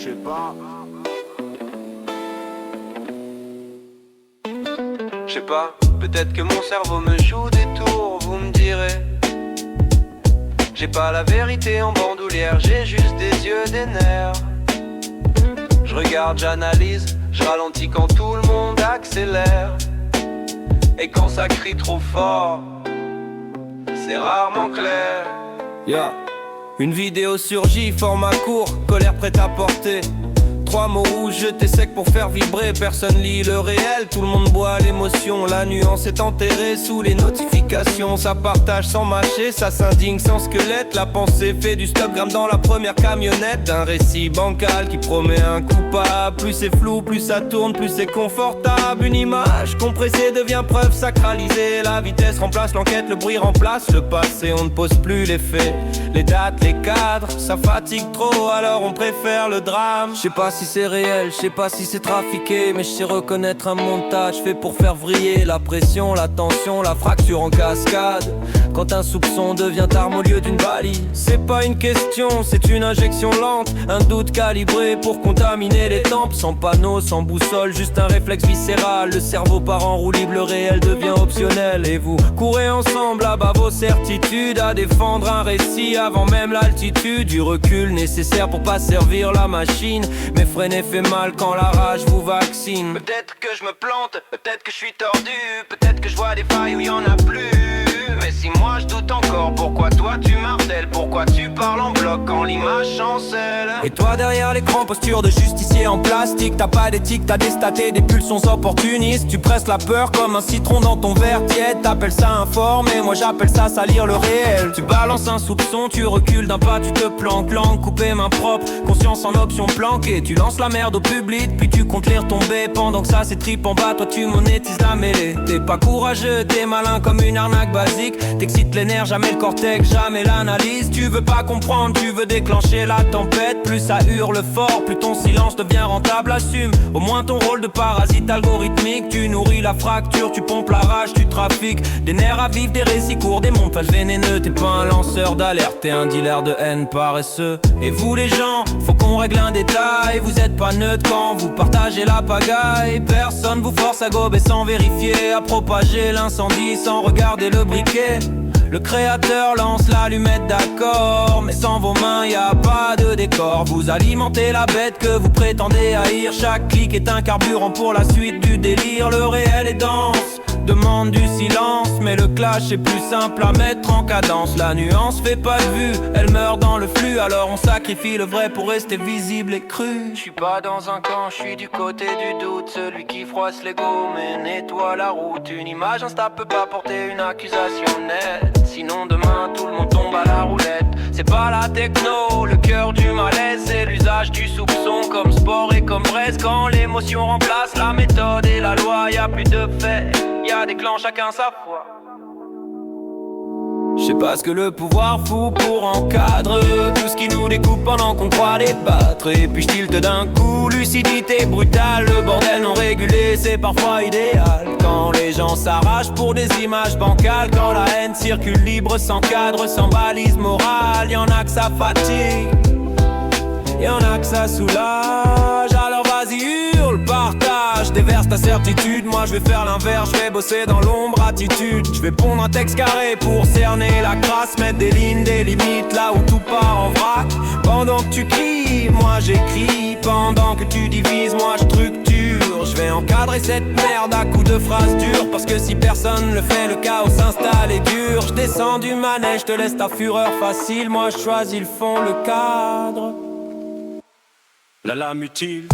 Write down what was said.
Je sais pas. Je sais pas, peut-être que mon cerveau me joue des tours, vous me direz. J'ai pas la vérité en bandoulière, j'ai juste des yeux, des nerfs. Je regarde, j'analyse, je ralentis quand tout le monde accélère. Et quand ça crie trop fort, c'est rarement clair. Yeah. Une vidéo surgit, format court, colère prête à porter. 3 mots rouges jetés secs pour faire vibrer. Personne lit le réel, tout le monde boit l'émotion. La nuance est enterrée sous les notifications. Ça partage sans mâcher, ça s'indigne sans squelette. La pensée fait du stop gramme dans la première camionnette. D'un récit bancal qui promet un coupable. Plus c'est flou, plus ça tourne, plus c'est confortable. Une image compressée devient preuve sacralisée. La vitesse remplace l'enquête, le bruit remplace le passé. On ne pose plus les faits, les dates, les cadres. Ça fatigue trop, alors on préfère le drame. Je sais pas si c'est réel, je sais pas si c'est trafiqué, mais je sais reconnaître un montage fait pour faire vriller la pression, la tension, la fracture en cascade. Quand un soupçon devient arme au lieu d'une balise, c'est pas une question, c'est une injection lente. Un doute calibré pour contaminer les tempes. Sans panneau, sans boussole, juste un réflexe viscéral. Le cerveau part en roue libre, le réel devient optionnel. Et vous courez ensemble à bas vos certitudes, à défendre un récit avant même l'altitude. Du recul nécessaire pour pas servir la machine, mais freiner fait mal quand la rage vous vaccine. Peut-être que je me plante, peut-être que je suis tordu, peut-être que je vois des failles où y en a plus. Mais si moi je doute encore, pourquoi toi tu martèles? Pourquoi tu parles en bloc quand l'image chancelle? Et toi derrière l'écran, posture de justicier en plastique. T'as pas d'éthique, t'as des stats et des pulsions opportunistes. Tu presses la peur comme un citron dans ton verre tiède. T'appelles ça informer, moi j'appelle ça salir le réel. Tu balances un soupçon, tu recules d'un pas, tu te planques. Langue coupée, main propre, conscience en option planquée. Tu lances la merde au public, puis tu comptes les retomber. Pendant que ça s'étripe en bas, toi tu monétises la mêlée. T'es pas courageux, t'es malin comme une arnaque basique. T'excites les nerfs, jamais le cortex, jamais l'analyse. Tu veux pas comprendre, tu veux déclencher la tempête. Plus ça hurle fort, plus ton silence devient rentable. Assume au moins ton rôle de parasite algorithmique. Tu nourris la fracture, tu pompes la rage, tu trafiques des nerfs à vivre, des récits courts, des montages vénéneux. T'es pas un lanceur d'alerte, t'es un dealer de haine paresseux. Et vous les gens, faut qu'on règle un détail. Vous êtes pas neutre quand vous partagez la pagaille. Personne vous force à gober sans vérifier, à propager l'incendie sans regarder le briquet. Le créateur lance l'allumette, d'accord, mais sans vos mains y a pas de décor. Vous alimentez la bête que vous prétendez haïr. Chaque clic est un carburant pour la suite du délire. Le réel est dense, demande du silence, mais le clash est plus simple à mettre en cadence. La nuance fait pas de vue, elle meurt dans le flux. Alors on sacrifie le vrai pour rester visible et cru. Je suis pas dans un camp, je suis du côté du doute. Celui qui froisse l'ego mais nettoie la route. Une image insta peut pas porter une accusation nette. Sinon demain tout le monde tombe à la roulette. C'est pas la techno, le cœur du malaise. C'est l'usage du soupçon comme sport et comme braise. Quand l'émotion remplace la méthode et la loi, y a plus de faits, y'a des clans, chacun sa foi. Je sais pas ce que le pouvoir fout pour encadrer tout ce qui nous découpe pendant qu'on croit débattre. Et puis je tilte d'un coup, lucidité brutale. Le bordel non régulé, c'est parfois idéal. Quand les gens s'arrachent pour des images bancales. Quand la haine circule libre, sans cadre, sans balise morale. Y'en a que ça fatigue, y'en a que ça soulage. Alors vas-y hurle, partage, déverse ta certitude. Moi je vais faire l'inverse, je vais bosser dans l'ombre, attitude. Je vais pondre un texte carré pour cerner la crasse. Mettre des lignes, des limites là où tout part en vrac. Pendant que tu cries, moi j'écris. Pendant que tu divises, moi je structure. Je vais encadrer cette merde à coups de phrases dures. Parce que si personne le fait, le chaos s'installe et dure. Je descends du manège, je te laisse ta fureur facile. Moi je choisis le fond, le cadre. La lame utile.